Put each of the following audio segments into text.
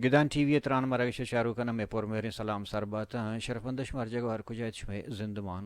Gidan TV tran maragişe şarukana mepor merin salam sarbata şerfandaş marjago har kujayt şme zindaman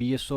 BSO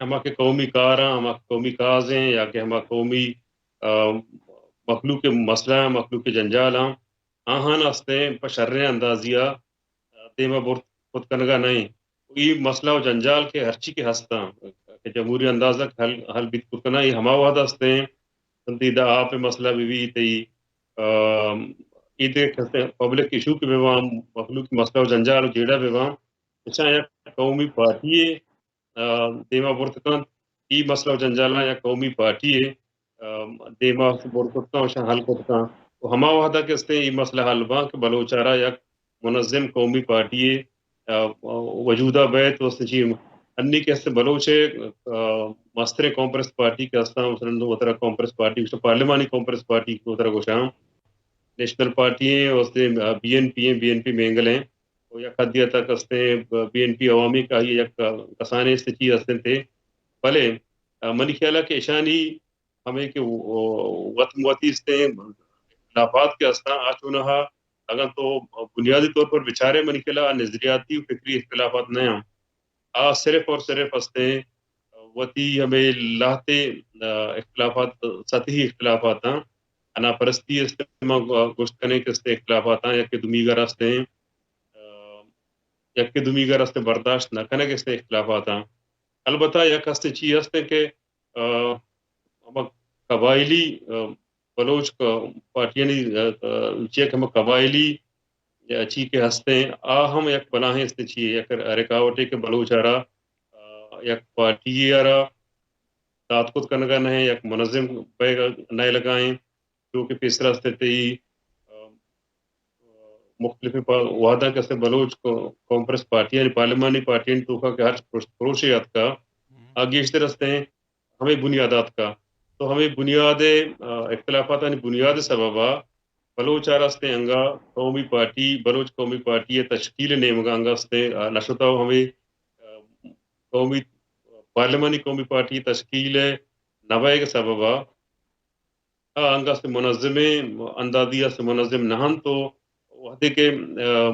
ہما کے قومی کاراں ہما قومی کاز ہیں یا کہ ہما قومی مخلوق مسئلہ ہیں مخلوق جنجال ہیں آہان ہستے پشرے اندازیہ دیما برت خود کنگا نہیں یہ مسئلہ و جنجال کے ہرچی کے ہستا کہ جمہوری اندازہ حل بیت کتنا یہ ہما وعدہ ہستے ہیں سنتیدہ آپ مسئلہ بھی تی ایدے پبلک ایشو کے بیوام مخلوق مسئلہ و جنجال و جیڑا بیوام اچھا یا قومی پارٹی دیما برتکان ای مسئلہ و جنجالہ یا قومی پارٹی ہے دیما برتکان وشا حل کرتا تو ہما وحدہ کے استے ای مسئلہ حل با کہ بلوچارہ یا منظم قومی پارٹی ہے وجودہ بیت وسط چیم انی کے استے بلوچے مستر کانپریس پارٹی کے استا مثلا وطرہ کانپریس پارٹی پارلیمانی کانپریس پارٹی کو وطرہ گوشام نیشنل پارٹی ہیں وسط بی این پی ہیں بی این پی مینگل ہیں یا خدیہ تک استے بی این پی عوامی کا ہی یک کسانے اس چیز استے تھے بھلے منی خیالہ کے اشانی ہمیں کہ وطن وطی استے اختلافات کے استا آچونہا اگر تو بنیادی طور پر بچارے منی خیالہ نظریاتی و فکری اختلافات نہیں ہم صرف اور صرف استے وطی ہمیں لاتے اختلافات سطحی اختلافات ہیں انا پرستی استعمال گوشت کرنے کے استے اختلافات ہیں یا کہ دمیگر استے ہیں یک دمیگر استے برداشت نہ کرنے کے استے اختلافات ہیں البتہ یک استے چیز استے کہ قبائلی بلوچ پارٹیاں چیک ہم قبائلی چی کے ہستے ہیں ہم یک بناہیں استے چیئے یک رکاوٹے کے بلوچارہ یک پارٹی آرہ داد خود کنگا نہیں یک منظم نئے لگائیں جو کہ پیسرہ استے تھی مختلف وعدہ کے استے بلوچ کانپریس پارٹیاں پارلیمانی پارٹیاں توکا کہ ہر پروشیات کا آگیشتے رستے ہیں ہمیں بنیادات کا تو ہمیں بنیاد اختلافات بنیاد سببا بلوچ راستے انگا قومی پارٹی بلوچ قومی پارٹی تشکیل نیمگا انگا استے نشتا ہمیں قومی پارلیمانی قومی پارٹی تشکیل نوائے کے سببا انگا سے منظم اندازیہ سے منظم نہن تو وحدے کے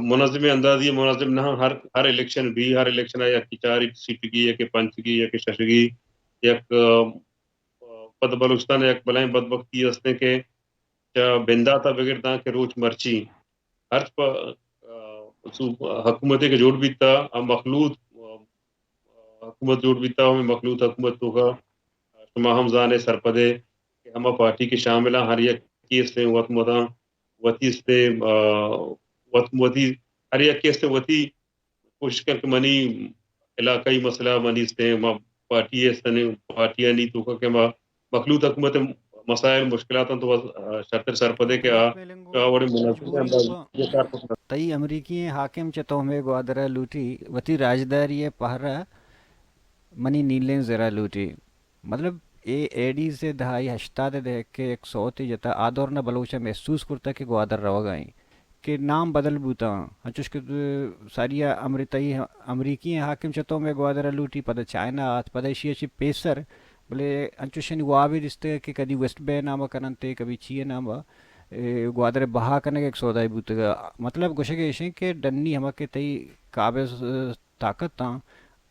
منظم اندازی منظم نہ ہر الیکشن بھی ہر الیکشن یا کہ 4 سیٹ کی یا کہ 5 کی یا کہ 6 کی یک پد بلوچستان یک بلائیں بدبختی استے کہ بندہ تا بگڑتا کہ روچ مرچی ہر حکومت کے جوڑ بھی تا مخلوط حکومت جوڑ بھی تا ہمیں مخلوط حکومت ہوگا شما ہم زانے سرپدے کہ ہما پارٹی کے شاملہ ہر یک کیس سے وطی استے وطی ہر یک کیس سے وطی کوشش کر کے منی علاقائی مسئلہ منی استے پارٹی استنے پارٹیاں نہیں تو کہ مخلوط حکومت مسائل مشکلات تو شرطر سرپدے کے وڑے مناسب انداز تئی امریکی حاکم چتو میں گوادرہ لوٹی وتی راجداری پہرا منی نیلیں زرا لوٹی مطلب ایڈی سے دہائی ہشتاد دیکھ کے 100 جتا آدور نہ بلوچہ محسوس کرتا کہ گوادر رو گئیں کہ نام بدل بوتا ہچوش کہ ساریا امریکی حاکم چتو میں گوادر لوٹی پتہ چائنا آت پتہ ایشیا چی پیسر بلے انچوشنی وابی رستے کہ کدی ویسٹ بے نامہ کننتے کبھی چیئے نامہ گوادر بہا کرنے کے ایک سودائی بوتگا مطلب گوشے کے ایشیں کہ ڈنی ہما کے تئی قابض طاقت تاں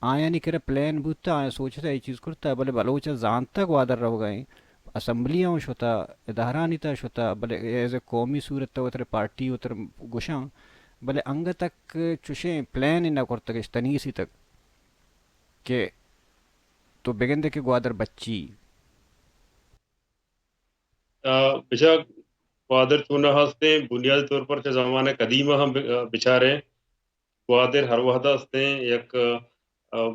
آیا نہیں کرے پلان بوتا آیا سوچتا ہے یہ چیز کرتا بلے بلوچہ زانتا گوادر رو گئیں اسمبلیاں ہوتا ادارانی تا ہوتا بلے ایز اے قومی صورت تا اتر پارٹی اتر گوشاں بلے انگ تک چوشیں پلان ہی نہ کرتا کہ تنیسی تک کہ تو بگندے کے گوادر بچی بچا گوادر چونہ ہستے بنیادی طور پر زمانہ قدیمہ ہم بچارے گوادر ہر وحدہ ہستے یک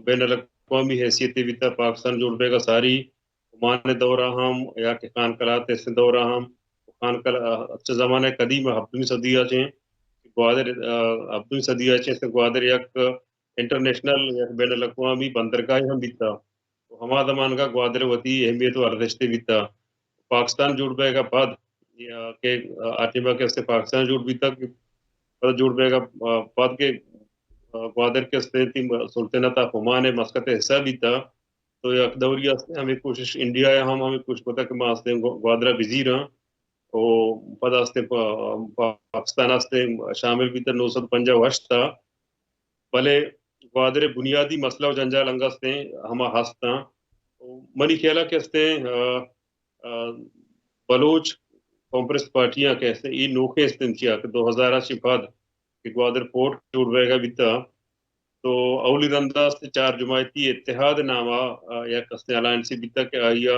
بین الاقوامی حیثیتی بیتا پاکستان جوڑ بے گا ساری مانے دورہ ہم یا کہ خان کلات سے دورہ ہم خان کلات زمانہ قدیمہ 7ویں صدیہ چیں گوادر 7ویں صدیہ چیں سے گوادر یک انٹرنیشنل یا بین الاقوامی بندرگاہ ہم بیتا ہما زمان کا گوادر وطی اہمیت و ارزشتے بیتا پاکستان جوڑ بے گا بعد کہ آٹیما کے سے پاکستان جوڑ بیتا جوڑ بے گا بعد کے گوادر کے استیتی سلطنت عمان مسقط حصہ بھی تھا تو یک دوری ہمیں کوشش انڈیا ہے ہمیں کچھ پتہ کہ میں آستے گوادرہ وزیر ہاں تو پتہ آستے پاکستان آستے شامل بھی تھا 950 تھا بلے گوادر بنیادی مسئلہ و جنجال انگستے ہما ہستا منی کھیلا کہتے ہیں بلوچ کانگریس پارٹیاں کہتے ہیں یہ نوکے استنچیا کہ 2000 سے بعد کہ گوادر پورٹ جوڑ رہے گا بیتا تو اولی رندہ سے 4 جماعتی اتحاد نامہ یا کستے الائنسی بیتا کہ آئیا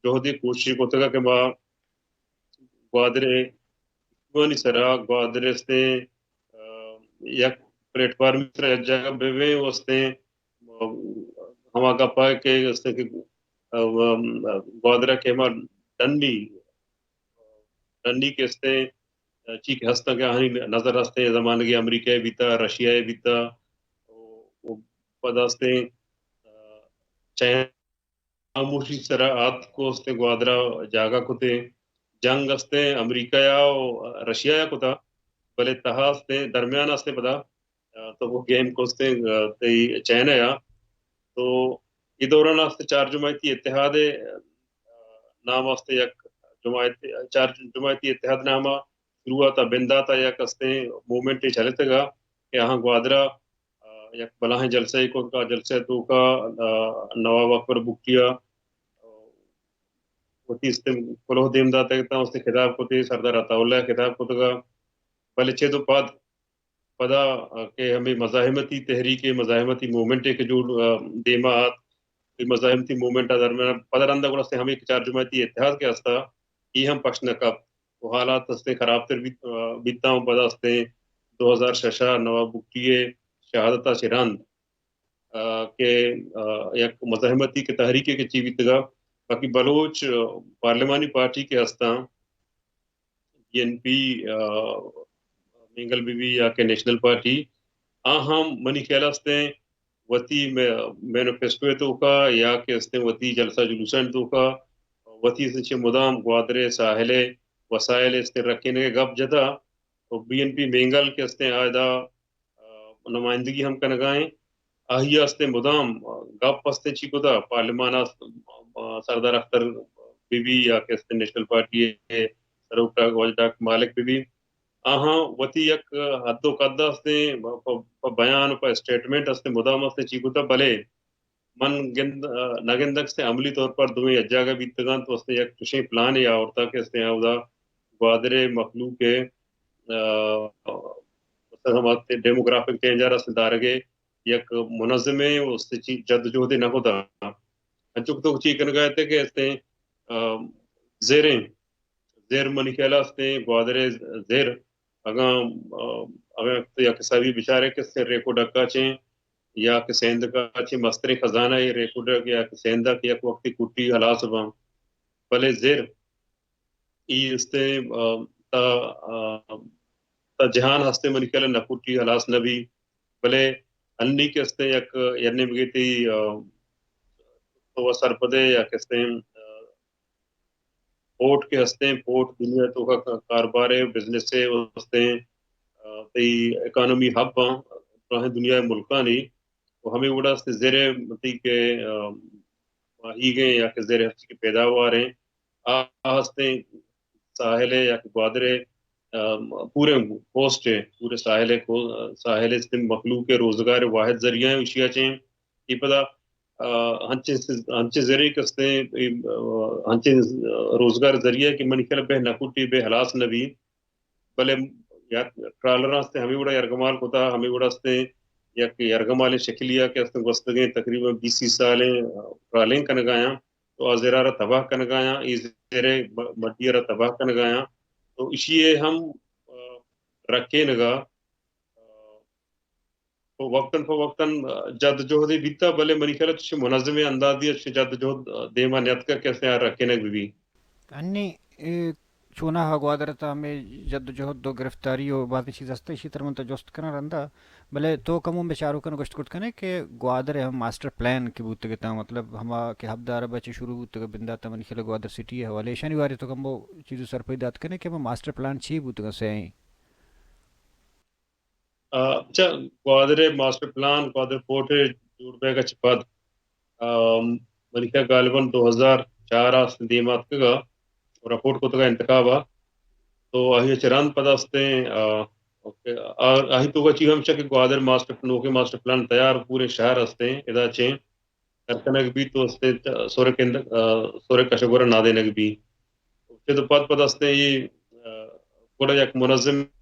جوہدی کوشش کو تگا کہ ما گوادر وانی سرا گوادر سے یک پلیٹ فارم سر یک جگہ بے وستے ہما کا پائے کہ اس نے گوادرہ کے ہما ڈنڈی کے اس نے چیک ہستا کہ آہنی نظر ہستے زمانگی امریکہ بیتا رشیا بیتا پداستے چین خاموشی سرا آت کو اس نے گوادرہ جاگا کتے جنگ استے امریکہ یا رشیا یا کتا بلے تحاس نے درمیان استے پدا تو وہ گیم کو استے چین یا تو یہ دوران استے 4 جماعتی اتحاد نام استے یک چار جماعتی اتحاد نامہ شروع تا بندہ تا یا کستے مومنٹ چلتے گا کہ ہاں گوادرہ یک بلاہیں جلسے کو کا جلسے تو کا نواب اکبر بکیا ہوتی اس کلوہ دیم داتا ہے اس نے خطاب کو تے سردار عطاءاللہ خطاب کو تگا پہلے چھے تو پدا کہ ہمیں مزاحمتی تحریک مزاحمتی مومنٹ کے جو دیما مزاحمتی مومنٹ درمیان پدا رندہ گوڑا سے ہمیں 4 جماعتی اتحاد کے ہستا یہ ہم پشن کب وہ حالات اس نے خراب تر بیتا ہوں پدا اس نے 2006 نواب بکیے شہادتہ شراند کہ یک مزاحمتی کے تحریک کے چیوی تگا باقی بلوچ پارلیمانی پارٹی کے ہستا PNP مینگل بی بی یا کہ نیشنل پارٹی ہم منی خیال ہستے وتی مینوفیسٹو تو کا یا کہ اس نے وتی جلسہ جلوسن تو کا وتی سے مدام گوادرے ساحلے وسائل اس نے رکھنے گپ جدا تو BNP مینگل کے اس نے آئدہ نمائندگی ہم کنگائیں آہیا استے مدام گپ پستے چیکو دا پارلیمانہ سردار اختر بی بی یا کہ استے نیشنل پارٹی سروکٹا گوجڈاک مالک بی بی آہاں وتی یک حد و قدہ استے بیان پا اسٹیٹمنٹ استے مدام استے چیکو دا بلے من نگندک سے عملی طور پر دوئیں اجاگا بیتگان تو استے یک کشیں پلان یا عورتا کہ استے آؤ گوادر مخلوق کے ہمارے ڈیموگرافک چینجر استے دارگے یک منظمے اس سے جد جو دے نہ ہوتا چک تو چی کن گئے تھے کہ اس نے زیر منی خیالہ اس نے گوادرے زیر اگر یا کسابی بچارے کہ سے ریکو ڈکا چیں یا کہ سیند کا چیں مستر خزانہ یہ ریکو ڈک یا کہ سیندہ کی یک وقتی کٹی حلاس بان پلے زیر ای اس نے تا جہان ہستے منی خیالہ نکوٹی حلاس نبی بلے انی کے استے یک یعنی بگیتی تو سرپدے یا کستے پورٹ کے ہستے پورٹ دنیا تو کا کاربارے بزنس سے ہستے تی اکانومی ہب راہیں دنیا ملکانی تو ہمیں اڑا سے زیر مطی کے ہی گئے یا کہ زیر ہستی کی پیداوار ہیں ہستے ساحلے یا کہ گوادرے پورے کوسٹ ہے پورے ساحل مخلوق کے روزگار واحد ذریعہ ہیں اشیاء چیں یہ پدا ہنچے ذریعے کستے ہنچے روزگار ذریعہ کی منی خیال بے نکوٹی بے حلاس نبی بلے ٹرالرہ سے ہمیں بڑا یرگمال کو تھا ہمیں بڑا سے یک یرگمال شکلیہ کے اس گستگیں تقریباً 20 سالیں ٹرالیں کنگایا تو آزیرہ تباہ کنگایا زیرے مٹیرہ تباہ کنگایا تو اسی ہم رکھے نگا وقتاً فوقتاً جد جہدی بیتا بلے منی خیال اچھے منظم اندازی اچھے جد جہد دیما نیت کر کیسے یار رکھے نگ بھی انی چونا ہا گوادر تا ہمیں جد جہد دو گرفتاری و باقی چیز ہستے اسی طرح منتا جوست کرنا رندا بلے تو کموں بیچاروں کن گشت کٹ کنے کہ گوادر ہم ماسٹر پلان کی بوتے گتا مطلب ہما کہ حبدار بچے شروع بوتے گا بندہ تا منی خیال گوادر سٹی ہے حوالے شانی واری تو کم وہ چیزو سر پیدات کنے کہ ہم ماسٹر پلان چی بوتے گا سے ہیں اچھا Gwadar master plan Gwadar port جوڑ بے گا چپاد ملکہ غالباً 2004 آسن دیمات کا رپورٹ کو تگا انتخابا تو آہی چران پدا ہستے آہی تو گا چیو ہمشہ کہ گوادر ماسٹر پلان تیار پورے شہر ہستے ادا چیں Erkanak bi to aste sore kashagora nadenak bi. Uste to pad aste yi koda yak munazzim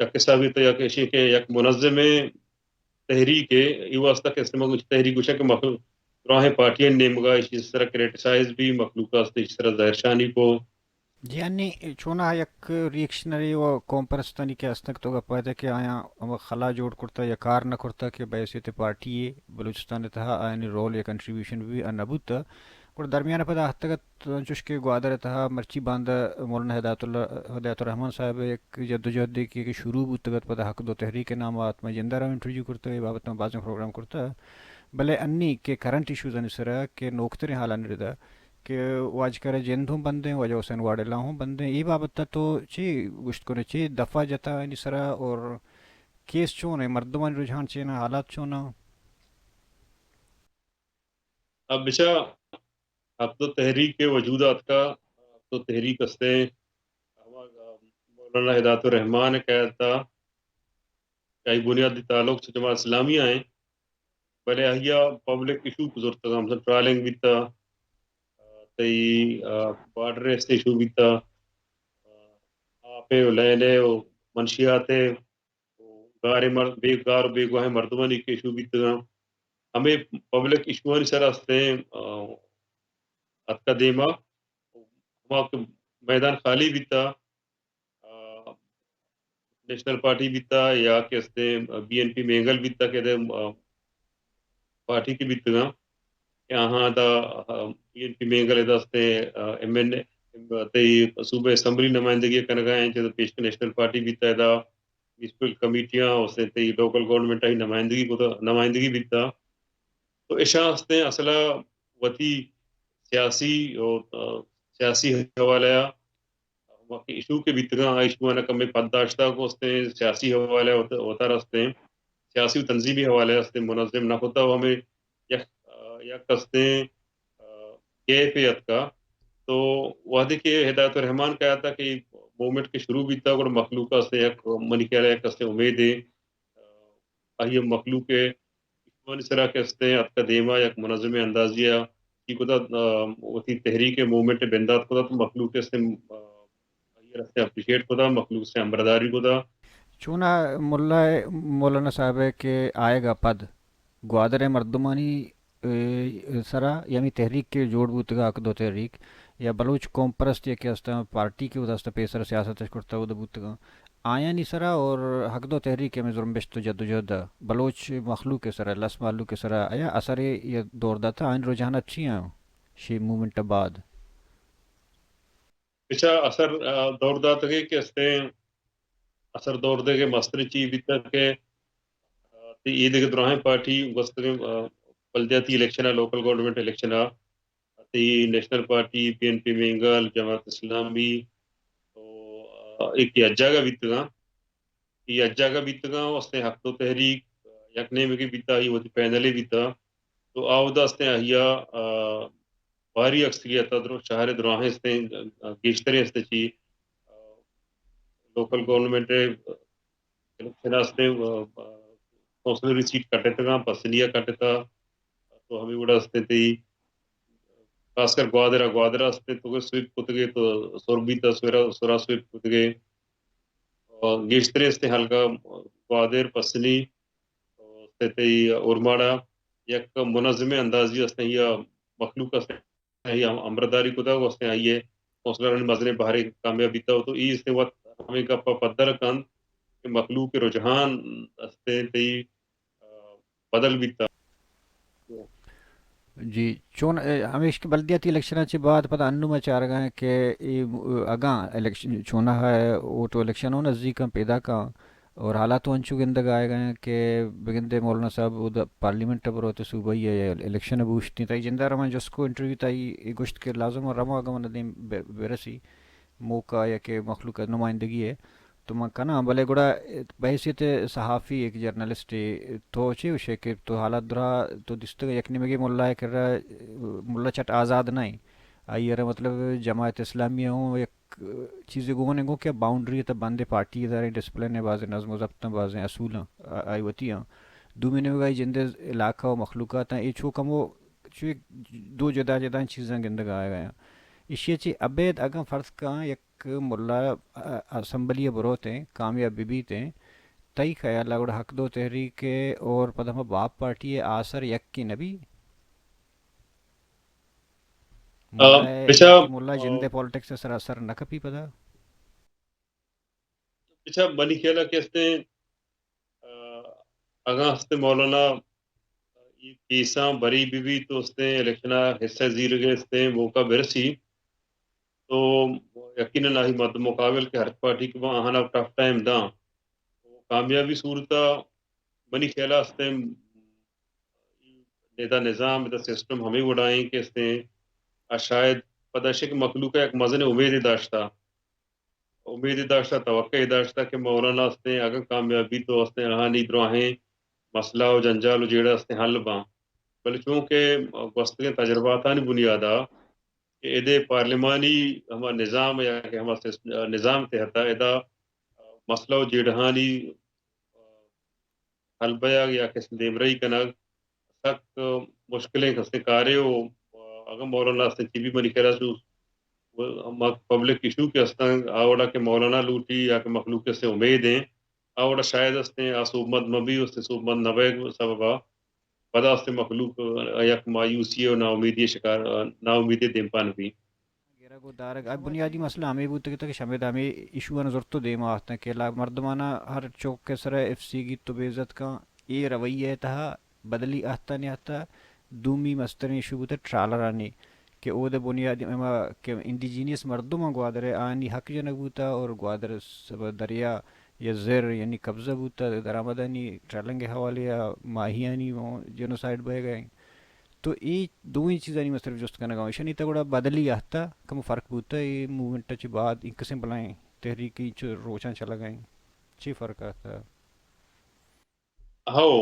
yak sabit yak eşi ke yak munazzim تحریک ہے یہ واسطہ کہ استعمال کچھ تحریک وشا کہ مخلوق راہ پارٹیاں نیمگا اس طرح کریٹیسائز بھی مخلوقات اس طرح ظاہر شانی کو يعني چونا یک ریکشنری و کمپرستانی که استک تو گپایده که آیا خلا جوڑ کرتا یا کار نہ کرتا کہ بحیثیت پارٹی بلوچستان تہا آئینی رول یا کنٹریبیوشن بھی نبوتا اور درمیان پدا حتگت چوش کے گوادر تہا مرچی باندہ مولانا ہدایت الرحمن صاحب ایک جدوجہد کی شروع بودتگت پدا حق دو تحریک نامات میں جندہ رو انٹرویو کرتا ہے بابت میں بعض پروگرام کرتا بلے انی کے کرنٹ ایشوز انسرا کہ نوکتر حالان ردا کہ واج کرے جن ہوں بندے وجہ حسین واڑلا ہوں بندے یہ بابت تو چی گشت کرے چی دفعہ جتا انی سرا اور کیس چون ہے مردمان رجحان چینا حالات چونا اب بچا اب تو تحریک کے وجودات کا اب تو تحریک ہستے مولانا ہدایت الرحمان نے کہا تھا کہ بنیادی تعلق سے جماعت اسلامیہ ہیں بلے احیا پبلک ایشو گزرتا ہم سے ٹرائلنگ بھی تھا تی بارڈر ایشو بھی تھا آپ لینے منشیات گارے مرد بے گار بے گواہ مردمانی کے ایشو بھی تھا ہمیں پبلک ایشوانی سر ہستے ات کا دیما وہاں کے میدان خالی بھی تھا نیشنل پارٹی بھی تھا یا کہ ہستے بی این پی مینگل بھی تھا کہ پارٹی کی بھی تھا یہاں دا بی این پی مینگل ادا ہستے ایم این اے صوبہ اسمبلی نمائندگی کنگا ہیں جو پیش نیشنل پارٹی بھی تھا ادا میونسپل کمیٹیاں اس نے لوکل گورنمنٹ ہی نمائندگی بھی تھا تو ایشا ہستے اصلا وتی سیاسی اور سیاسی حوالہ ایشو کے بھیترا ایشو نہ کم پداشتہ کو ہستے سیاسی حوالے ہوتا رہتے ہیں سیاسی و تنظیمی حوالے ہستے منظم نہ ہوتا وہ ہمیں یک ہستے کیفیت کا تو وعدے کے ہدایت الرحمان کہا تھا کہ موومنٹ کے شروع بھی تھا اور مخلوق سے ایک منی کہہ رہا ہے امید ہے آئیے مخلوق کے اس طرح کے ہستے اب کا دیما یک منظم اندازیہ کی کو وہی تحریک موومنٹ بندات کو تو مخلوق سے رستے اپریشیٹ کو تھا مخلوق سے امبرداری کو تھا چونا مولانا صاحب کے آئے گا پد گوادر مردمانی سرا یعنی تحریک کے جوڑ بوتگا حق دو تحریک یا بلوچ قوم پرست یا کہ ہستا پارٹی کے وداستا پیسر سیاست کرتا وہ بوتگا آیا نہیں سرا اور حق دو تحریک میں زرمبش تو جدوجہد بلوچ مخلوق کے سرا لس معلوق کے سرا آیا اثر یہ دور داتا آئین رجحان اچھی ہیں شی مومنٹ بعد پچھا اثر دور دات گئے کہ ہستے اثر دور دے کے مستری چی بھی تک کہ عید کے دوران پارٹی وسط بلدیاتی الیکشن ہے لوکل گورنمنٹ الیکشن ہے نیشنل پارٹی پی این پی مینگل جماعت اسلامی تو ایک اجا کا بیتگا یہ اجا کا بیتگا اس نے حق تو تحریک یکنے میں کی بیتا ہی وہ پینلے بیتا تو آودہ اس نے احیا باری اکثریت در شہر دراہیں اس نے گیشتریں اس نے چی لوکل گورنمنٹ الیکشن اس نے کونسلری سیٹ کٹے تھا پسلیا کٹے تھا تو ہمیں بڑا اس نے تھی خاص کر گوادرہ اس نے تو سویپ کت گئے تو سوربیتا سورا سویپ کت گئے اور گیشتریں اس نے حلقہ گوادر پسلی اس نے ارماڑا یک منظم اندازی اس نے یہ مخلوق اس نے امرداری کو تھا اس نے آئیے کونسلر مزنے باہر کامیابی تھا تو اس نے وقت ہمیں گپا پدر کن کہ مخلوق کے رجحان اس نے بدل بھی تھا جی چون ہمیش کے بلدیاتی الیکشن سے بعد پتہ انو میں چاہ رہا ہے کہ اگاں الیکشن چونا ہے اوٹو الیکشن ہو نزدیک پیدا کا اور حالات انچو گندگ آئے گئے ہیں کہ بگندے مولانا صاحب ادھر پارلیمنٹ پر ہوتے صوبائی ہے الیکشن بوشتی تائی جندہ رمان جس کو انٹرویو تائی گشت کے لازم اور رما آگا ندیم برسی موقع یا کہ مخلوق نمائندگی ہے تو میں کہنا بلے گوڑا بحیثیت صحافی ایک جرنلسٹ تو چی وشے کہ تو حالات درا تو دست یکنی مگی ملا ہے کر رہا ملا چٹ آزاد نہیں آئی ارے مطلب جماعت اسلامیہ ہوں ایک چیزیں گونے گو کہ باؤنڈری تا بندے پارٹی ادارے ڈسپلن ہے بعض نظم و ضبط بعض اصول آئی وتی ہیں دومی نگاہی جند علاقہ و مخلوقات ہیں یہ چھو کمو چھو دو جدا جدا چیزاں گندگ آئے گئے ہیں اشیا چی ابید اگم فرض کہاں یک ملا اسمبلی بروت ہیں کامیاب بھی تھے تئی خیال لگڑ حق دو تحریک اور پدم باپ پارٹی آثر یک کی نبی ملا بچا یک ملا جند پالیٹکس سر اثر نہ کپی پدا بچا بنی کھیلا کہتے ہیں اگاں ہستے مولانا کیساں بری بھی تو ہستے الیکشنہ حصہ زیر گئے ہستے موقع برسی تو یقیناً آہی مد مقابل کے ہر پارٹی کے وہاں آہانا ٹف ٹائم دا کامیابی صورتہ بنی کھیلا ہستے نیدا نظام دا سسٹم ہمیں اڑائیں کہ ہستے شاید پداشے کہ مخلوق ایک مزن امید داشتا توقع داشتا کہ مولانا ہستے اگر کامیابی تو ہستے رہانی دراہیں مسئلہ و جنجال و جیڑا ہستے حل باں بل چونکہ وسطیں تجرباتانی بنیادہ کہ ادے پارلیمانی ہما نظام یا کہ ہما نظام تحتا ادا مسئلہ و جیڑہانی حل بیا یا کہ دیمرئی کنگ سخت مشکلیں ہستے کارے و اگر مولانا ہستے چی بھی منی خیرہ سو پبلک ایشو کے ہستن آوڑا کے مولانا لوٹی یا کہ مخلوق سے امید ہیں آوڑا شاید ہستے آسومت مبی اس سومت نبیگ سببا پدا ہستے مخلوق یک مایوسی و نا امیدی شکار نا امیدی دیمپان بھی گیرا کو دارک اب بنیادی مسئلہ ہمیں بوتے کہ شمید ہمیں ایشو ان ضرورت تو دے ماہتے ہیں کہ مردمانہ ہر چوک کے سر ایف سی کی تو بے عزت کا یہ رویہ تھا بدلی آتا نہیں آتا دومی مسترین ایشو بوتے ٹرالرانی کہ او دے بنیادی کہ انڈیجینیس مردم گوادر آنی حق جنگ بوتا اور گوادر دریا یا زر یعنی قبضہ بوتا درآمدانی ٹرالنگ کے حوالے یا ماہیانی جنوسائڈ بہ گئے تو یہ دو ہی چیزیں نہیں صرف جست کرنا گاؤں شنی تگڑا بدلی آتا کم فرق بوتا ہے موومنٹ چ بعد ان قسم بلائیں تحریکی چ روچاں چلا گئیں چی فرق آتا ہاں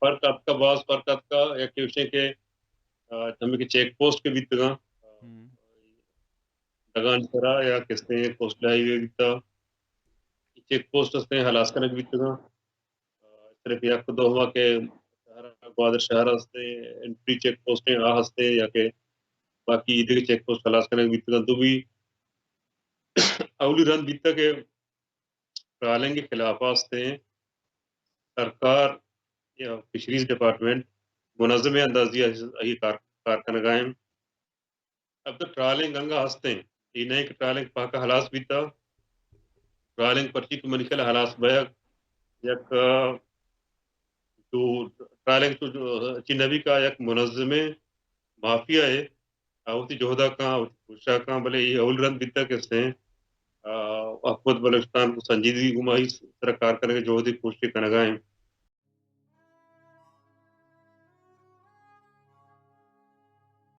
فرق آپ کا بعض فرق آپ کا یک وشے کے ہمیں کہ چیک پوسٹ کے بھی تگا دگان سرا یا کستے پوسٹ لائی ہوئے بیتا چیک پوسٹ ہستے ہلاس کنک بھی تگا صرف یک دو ہوا کہ گوادر شہر ہستے انٹری چیک پوسٹیں آ ہستے یا کہ باقی ادھر چیک پوسٹ ہلاس کنک بھی تگا تو بھی اولی رن بیتا کہ ٹرالنگ کے خلاف ہستے سرکار یا فشریز ڈپارٹمنٹ منظم اندازی کارکنگائیں اب تو ٹرالنگ گنگا ہستے یہ نہیں کہ ٹرالنگ پاکا حلاس بھی تھا ٹرالنگ پرچی کو منکل حلاس بیگ یک جو ٹرالنگ تو چنبی کا یک منظم مافیا ہے اوتی جوہدا کا خوشا کا بلے یہ اول رن بیتا کستے ہیں حکومت بلوچستان کو سنجیدگی گمائی سرکار کرنے کے جوہدی کوشش کنگائیں